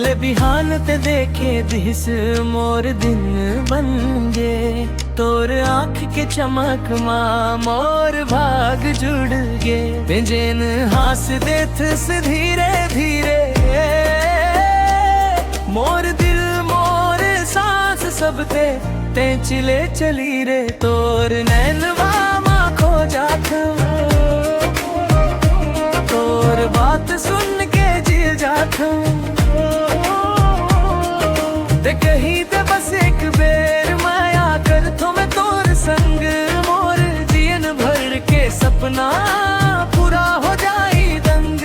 ले बिहान ते देखे दिस मोर दिन बन गे। तोर आँख के चमक माँ मोर भाग जुड़ गे। बिंजेन हास देथ से धीरे धीरे मोर दिल मोर सांस सब ते चिले चली रे। तोर नैनवा माँ खो जात, तोर बात सुन के जी जात। ते कहीं ते बस एक बेर माया कर तो मैं तोर संग मोर जीवन भर के सपना पूरा हो जाई दंग।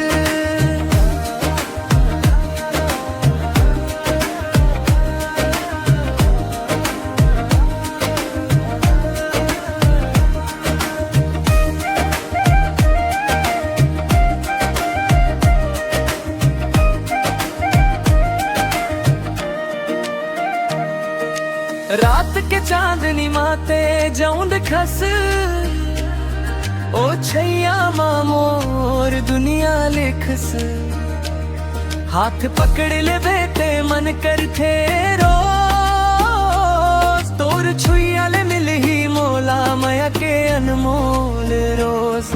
रात के चांदनी माते जाऊं खस, ओ छैया माँ मोर दुनिया लिखस। हाथ पकड़ ले बेटे मन कर थे रोज, तोर छुइया ले मिल ही मोला माया के अनमोल रोज।